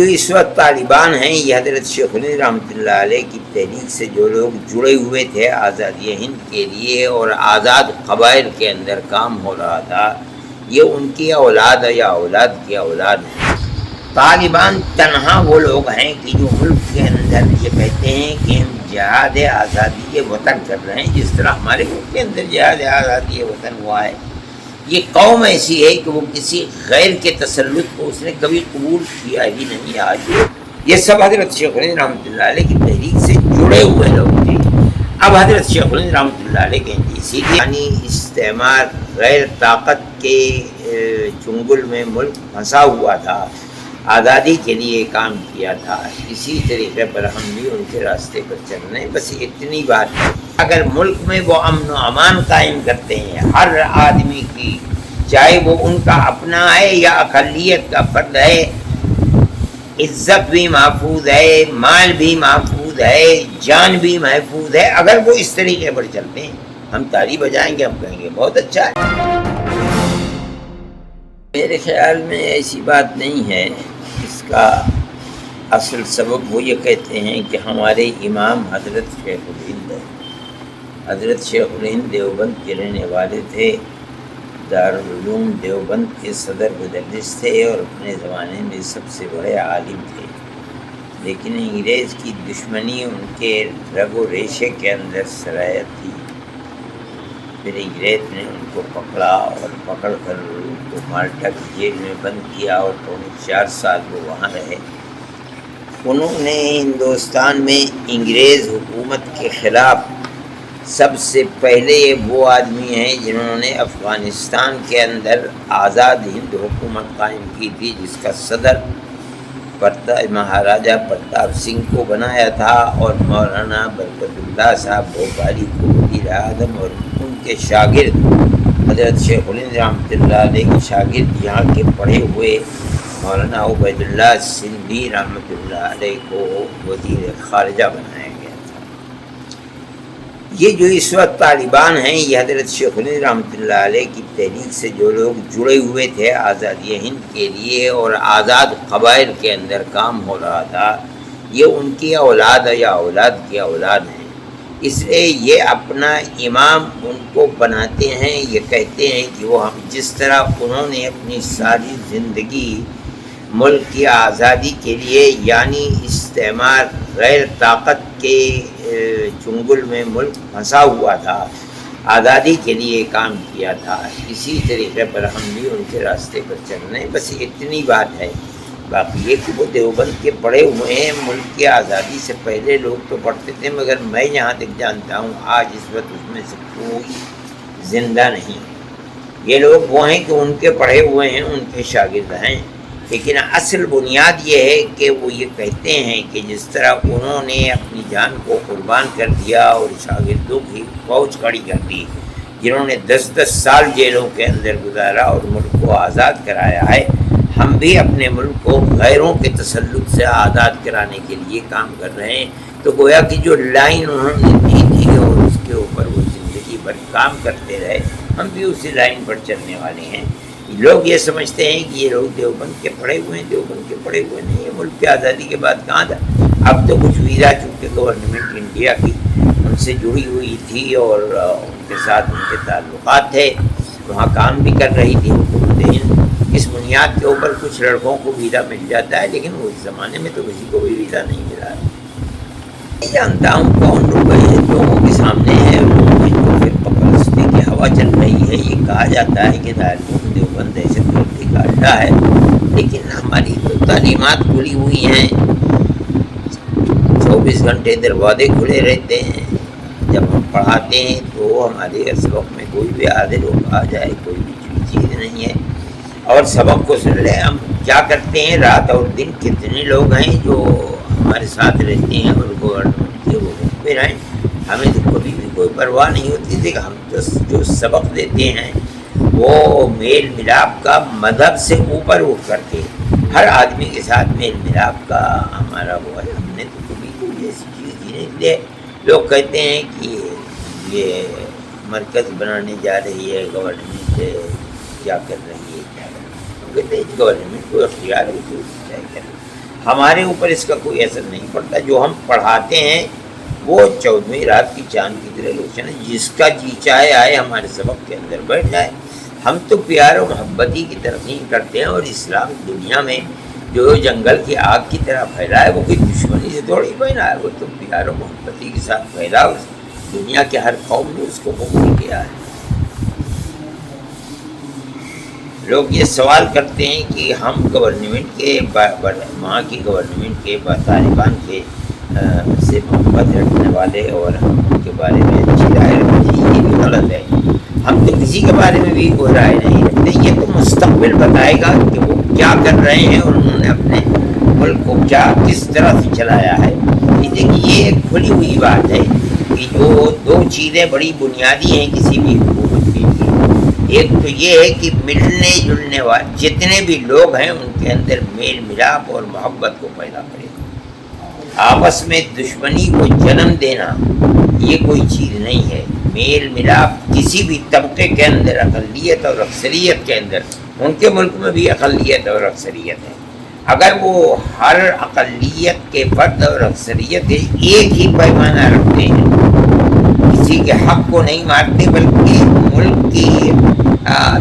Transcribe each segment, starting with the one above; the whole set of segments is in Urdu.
جو اس وقت طالبان ہیں یہ حضرت شیخ الہند رحمۃ اللہ علیہ کی تحریک سے جو لوگ جڑے ہوئے تھے آزادی ہند کے لیے اور آزاد قبائل کے اندر کام ہو رہا تھا، یہ ان کی اولاد ہے یا اولاد کی اولاد ہے۔ طالبان تنہا وہ لوگ ہیں کہ جو ملک کے اندر یہ کہتے ہیں کہ ہم جہاد آزادی وطن کر رہے ہیں، جس طرح ہمارے ملک کے اندر جہاد آزادی وطن ہوا ہے۔ یہ قوم ایسی ہے کہ وہ کسی غیر کے تسلط کو اس نے کبھی قبول کیا ہی نہیں۔ آج یہ سب حضرت شیخ الہند رحمۃ اللہ علیہ کی تحریک سے جڑے ہوئے لوگ تھے۔ اب حضرت شیخ الہند رحمۃ اللہ علیہ کہیں گے اسی لیے یعنی استعمار غیر طاقت کے چنگل میں ملک پھنسا ہوا تھا، آزادی کے لیے کام کیا تھا، اسی طریقے پر ہم بھی ان کے راستے پر چل رہے ہیں۔ بس اتنی بات ہے، اگر ملک میں وہ امن و امان قائم کرتے ہیں ہر آدمی کی، چاہے وہ ان کا اپنا ہے یا اقلیت کا فرد ہے، عزت بھی محفوظ ہے، مال بھی محفوظ ہے، جان بھی محفوظ ہے، اگر وہ اس طریقے پر چلتے ہیں ہم تالی بجائیں گے، ہم کہیں گے بہت اچھا ہے۔ میرے خیال میں ایسی بات نہیں ہے۔ اس کا اصل سبب وہ یہ کہتے ہیں کہ ہمارے امام حضرت شیخ الہند ہے۔ حضرت شیخ الہند دیوبند کے رہنے والے تھے، دارالعلوم دیوبند کے صدر مدرس تھے اور اپنے زمانے میں سب سے بڑے عالم تھے، لیکن انگریز کی دشمنی ان کے رگ و ریشے کے اندر سرایت تھی۔ پھر انگریز نے ان کو پکڑا اور پکڑ کر ان کو مالٹا کی جیل میں بند کیا اور 4 سال وہ وہاں رہے۔ انہوں نے ہندوستان میں انگریز حکومت کے خلاف سب سے پہلے وہ آدمی ہیں جنہوں نے افغانستان کے اندر آزاد ہند حکومت قائم کی تھی، جس کا صدر مہاراجہ پرتاپ سنگھ کو بنایا تھا اور مولانا برکت اللہ صاحب بھوپالی کو وزیر اعظم، اور ان کے شاگرد حضرت شیخ الہند رحمۃ اللہ علیہ کے شاگرد یہاں کے پڑھے ہوئے مولانا عبید اللہ سندھی رحمۃ اللہ علیہ کو وزیر خارجہ بنایا گیا تھا۔ یہ جو اس وقت طالبان ہیں یہ حضرت شیخ الہند رحمۃ اللہ علیہ کی تحریک سے جو لوگ جڑے ہوئے تھے آزادی ہند کے لیے اور آزاد قبائل کے اندر کام ہو رہا تھا، یہ ان کی اولاد ہے یا اولاد کی اولاد ہیں۔ اس لیے یہ اپنا امام ان کو بناتے ہیں، یہ کہتے ہیں کہ وہ ہم جس طرح انہوں نے اپنی ساری زندگی ملک کی آزادی کے لیے یعنی استعمار غیر طاقت کے چنگل میں ملک پھنسا ہوا تھا، آزادی کے لیے کام کیا تھا، اسی طریقے پر ہم بھی ان کے راستے پر چل رہے ہیں۔ بس اتنی بات ہے، باقی یہ کہ وہ دیوبند کے پڑھے ہوئے ہیں، ملک کی آزادی سے پہلے لوگ تو پڑھتے تھے، مگر میں جہاں تک جانتا ہوں آج اس وقت اس میں سے کوئی زندہ نہیں۔ یہ لوگ وہ ہیں کہ ان کے پڑھے ہوئے ہیں، ان کے شاگرد ہیں، لیکن اصل بنیاد یہ ہے کہ وہ یہ کہتے ہیں کہ جس طرح انہوں نے اپنی جان کو قربان کر دیا اور شاگردوں کی فوج کھڑی کر دی، جنہوں نے 10 سال جیلوں کے اندر گزارا اور ملک کو آزاد کرایا ہے، ہم بھی اپنے ملک کو غیروں کے تسلط سے آزاد کرانے کے لیے کام کر رہے ہیں۔ تو گویا کہ جو لائن انہوں نے دی تھی اور اس کے اوپر وہ زندگی بھر کام کرتے رہے، ہم بھی اسی لائن پر چلنے والے ہیں۔ لوگ یہ سمجھتے ہیں کہ یہ لوگ دیوبند کے پڑھے ہوئے ہیں، دیوبند کے پڑھے ہوئے نہیں ہیں۔ ملک کی آزادی کے بعد کہاں تھا؟ اب تو کچھ ویزا چونکہ گورنمنٹ انڈیا کی ان سے جڑی ہوئی تھی اور ان کے ساتھ ان کے تعلقات تھے، وہاں کام بھی کر رہی تھی حکومت ہند۔ اس بنیاد کے اوپر کچھ لڑکوں کو ویزا مل جاتا ہے، لیکن اس زمانے میں تو کسی کو بھی ویزا نہیں ملا۔ نہیں جانتا ہوں کون لوگوں کے سامنے ہے، پھر پرستی کی ہوا چل رہی ہے۔ یہ کہا جاتا ہے کہ دارالعلوم دیوبند دہشت گردی کا اڈا ہے، لیکن ہماری تو تعلیمات کھلی ہوئی ہیں، 24 گھنٹے دروازے کھلے رہتے ہیں۔ جب ہم پڑھاتے ہیں تو ہمارے سبق میں کوئی بھی حاضر ہو آ جائے، کوئی بھی چیز نہیں ہے، اور سبق کو سن لیں۔ ہم کیا کرتے ہیں رات اور دن، کتنے لوگ ہیں جو ہمارے ساتھ رہتے ہیں اور گورنمنٹ کے وہ پھر ہیں، ہمیں تو کبھی بھی کوئی پرواہ نہیں ہوتی تھی کہ ہم تو جو سبق دیتے ہیں وہ میل ملاپ کا مذہب سے اوپر اٹھ کر کے ہر آدمی کے ساتھ میل ملاپ کا ہمارا وہ ہے۔ ہم نے تو کبھی کوئی ایسی چیز ہی نہیں دی۔ لوگ کہتے ہیں کہ یہ مرکز بنانے جا رہی ہے گورنمنٹ، کیا کر رہی ہے، کیا کر رہی ہے؟ ہم کہتے ہیں گورنمنٹ کو اختیار ہے کہ ہمارے اوپر اس کا کوئی اثر نہیں پڑتا. جو ہم پڑھاتے ہیں وہ 14ویں رات کی چاند کی طرح روشن ہے. جس کا جی چاہے آئے ہمارے سبق کے اندر بیٹھ جائے. ہم تو پیار و محبتی کی ترقی کرتے ہیں، اور اسلام دنیا میں جو جنگل کی آگ کی طرح پھیلا ہے وہ کوئی دشمنی سے تھوڑی پھیلا ہے، وہ تو پیار و محبتی کے ساتھ پھیلا. دنیا کے ہر قوم نے اس کو قبول کیا ہے. لوگ یہ سوال کرتے ہیں کہ ہم گورنمنٹ کے وہاں کی گورنمنٹ کے طالبان کے سے محبت رکھنے والے اور ہم ان کے بارے میں اچھی رائے رکھتے ہیں، یہ بھی غلط ہے. ہم تو کسی کے بارے میں بھی کوئی رائے نہیں رکھتے. یہ تو مستقبل بتائے گا کہ وہ کیا کر رہے ہیں اور انہوں نے اپنے ملک کو کیا کس طرح سے چلایا ہے. دیکھیے یہ ایک کھلی ہوئی بات ہے کہ جو دو چیزیں بڑی بنیادی ہیں کسی بھی حکومت کے لیے. ایک تو یہ ہے کہ ملنے جلنے والے جتنے بھی لوگ ہیں ان کے اندر میل ملاپ اور محبت کو پیدا کرے. آپس میں دشمنی کو جنم دینا یہ کوئی چیز نہیں ہے. میل ملاپ کسی بھی طبقے کے اندر، اقلیت اور اکثریت کے اندر، ان کے ملک میں بھی اقلیت اور اکثریت ہے. اگر وہ ہر اقلیت کے فرد اور اکثریت ایک ہی پیمانہ رکھتے ہیں، کسی کے حق کو نہیں مارتے بلکہ ملک کی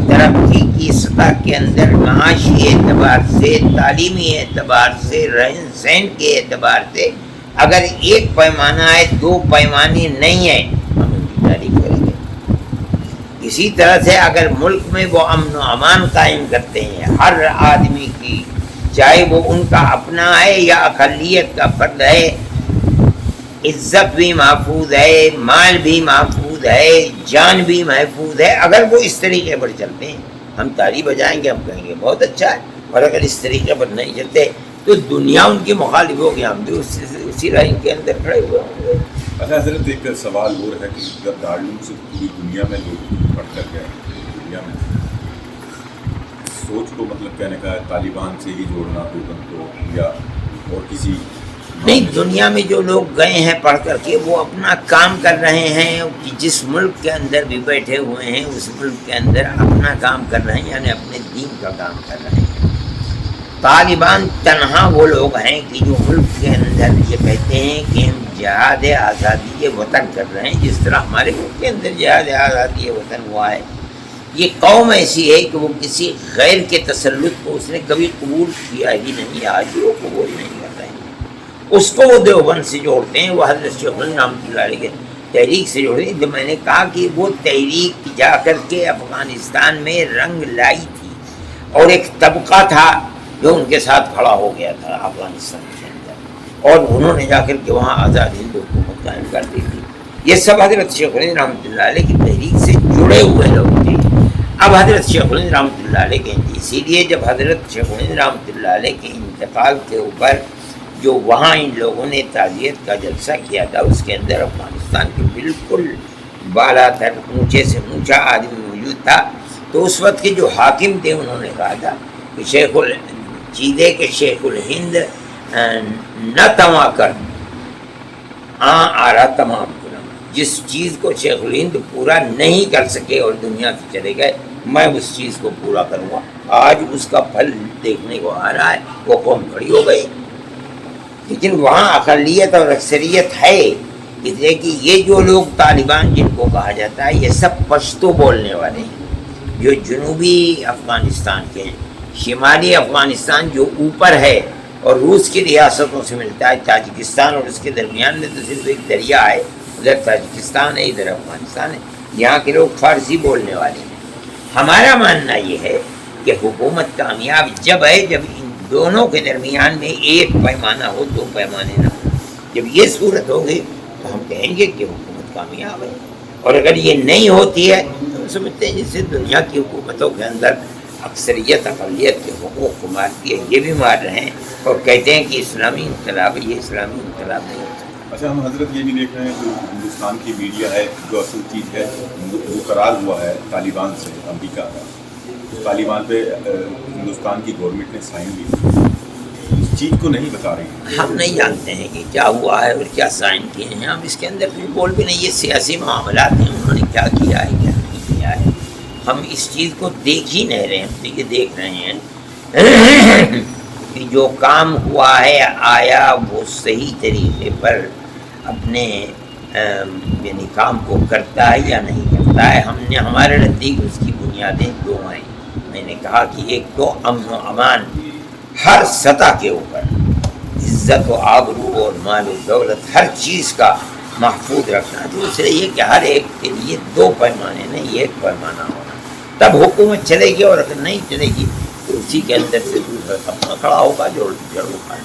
ترقی کی سطح کے اندر معاشی اعتبار سے، تعلیمی اعتبار سے، رہن سہن کے اعتبار سے اگر ایک پیمانہ ہے، دو پیمانے نہیں ہیں، ہم ان کی تعریف کریں گے. اسی طرح سے اگر ملک میں وہ امن و امان قائم کرتے ہیں، ہر آدمی کی، چاہے وہ ان کا اپنا ہے یا اقلیت کا فرد ہے، عزت بھی محفوظ ہے، مال بھی محفوظ ہے، جان بھی محفوظ ہے. اگر وہ اس طریقے پر چلتے ہیں ہم تالی بجائیں گے، ہم کہیں گے بہت اچھا ہے. اور اگر اس طریقے پر نہیں چلتے تو دنیا ان کی مخالف ہوگی، ہم بھی اسی رائے کے اندر کھڑے ہوئے ہوں گے. اچھا حضرت، ایک سوال اور ہے کہ جب دارالعلوم سے پوری دنیا میں لوگ پڑھ کر گئے، دنیا میں سوچ کو مطلب کہنے کا ہے طالبان سے ہی جوڑنا حکومت کو یا اور کسی نہیں، دنیا میں جو لوگ گئے ہیں پڑھ کر کے وہ اپنا کام کر رہے ہیں. جس ملک کے اندر بھی بیٹھے ہوئے ہیں اس ملک کے اندر اپنا کام کر رہے ہیں، یعنی اپنے دین کا کام کر رہے ہیں. طالبان تنہا وہ لوگ ہیں کہ جو ملک کے اندر یہ کہتے ہیں کہ ہم جہاد آزادی وطن کر رہے ہیں، جس طرح ہمارے ملک کے اندر جہاد آزادی وطن ہوا ہے. یہ قوم ایسی ہے کہ وہ کسی غیر کے تسلط کو اس نے کبھی قبول کیا ہی نہیں، آج بھی وہ قبول نہیں کر رہے ہیں. اس کو وہ دیوبند سے جوڑتے ہیں، وہ حضرت شیخ الہند رحمۃ اللہ علیہ کے تحریک سے جوڑتے ہیں. جو میں نے کہا کہ وہ تحریک جا کر کے افغانستان میں رنگ لائی تھی، اور ایک طبقہ تھا جو ان کے ساتھ کھڑا ہو گیا تھا افغانستان کے اندر، اور انہوں نے جا کر کے وہاں آزاد ہند حکومت قائم کر دی تھی. یہ سب حضرت شیخ الہند رحمۃ اللہ علیہ کی تحریک سے جڑے ہوئے لوگ تھے. اب حضرت شیخ الہند رحمۃ اللہ علیہ کے اسی لیے جب حضرت شیخ الہند رحمۃ اللہ علیہ کے انتقال کے اوپر جو وہاں ان لوگوں نے تعزیت کا جلسہ کیا تھا، اس کے اندر افغانستان کے بالکل بالا تر اونچے سے اونچا آدمی موجود تھا. تو اس وقت کے جو حاکم تھے انہوں نے کہا تھا کہ چیزے کے شیخ الہند نہ تما کر آ رہا تمام کرم. جس چیز کو شیخ الہند پورا نہیں کر سکے اور دنیا سے چلے گئے، میں اس چیز کو پورا کروں گا. آج اس کا پھل دیکھنے کو آ رہا ہے. وہ قوم کھڑی ہو گئی، لیکن وہاں اقلیت اور اکثریت ہے. اس لیے کہ یہ جو لوگ طالبان جن کو کہا جاتا ہے یہ سب پشتو بولنے والے ہیں، جو جنوبی افغانستان کے ہیں. شمالی افغانستان جو اوپر ہے اور روس کی ریاستوں سے ملتا ہے، تاجکستان اور اس کے درمیان میں تو صرف ایک دریا ہے، ادھر تاجکستان ہے ادھر افغانستان ہے. یہاں کے لوگ فارسی بولنے والے ہیں. ہمارا ماننا یہ ہے کہ حکومت کامیاب جب ہے جب ان دونوں کے درمیان میں ایک پیمانہ ہو، دو پیمانے نہ ہو. جب یہ صورت ہوگی تو ہم کہیں گے کہ حکومت کامیاب ہے. اور اگر یہ نہیں ہوتی ہے تو ہم سمجھتے ہیں جس سے دنیا کی حکومتوں کے اندر اکثریت اقلیت کے حقوق کو مارتی ہے، یہ بھی مار رہے ہیں اور کہتے ہیں کہ اسلامی انقلاب ہے. یہ اسلامی انقلاب نہیں ہوتا. اچھا، ہم حضرت یہ بھی دیکھ رہے ہیں جو ہندوستان کی میڈیا ہے، جو اصل چیز ہے وہ قرار ہوا ہے طالبان سے امریکہ کا. طالبان پہ ہندوستان کی گورنمنٹ نے سائن بھی اس چیز کو نہیں بتا رہی. ہم نہیں جانتے ہیں کہ کیا ہوا ہے اور کیا سائن کیے ہیں. ہم اس کے اندر کچھ بول بھی نہیں. یہ سیاسی معاملات ہیں، انہوں نے کیا کیا ہے کیا نہیں کیا ہے ہم اس چیز کو دیکھ ہی نہیں رہے. ہم تو یہ دیکھ رہے ہیں کہ جو کام ہوا ہے آیا وہ صحیح طریقے پر اپنے یعنی کام کو کرتا ہے یا نہیں کرتا ہے. ہمارے نزدیک اس کی بنیادیں دو ہیں. میں نے کہا کہ ایک تو امن و امان ہر سطح کے اوپر، عزت و آبرو اور مال و دولت ہر چیز کا محفوظ رکھنا. دوسرے یہ کہ ہر ایک کے لیے دو پیمانے نہیں ایک پیمانہ ہونا. تب حکومت چلے گی، اور اگر نہیں چلے گی تو اسی کے اندر سے دوسرا طبقہ کھڑا ہوگا جو جڑوں کھائے.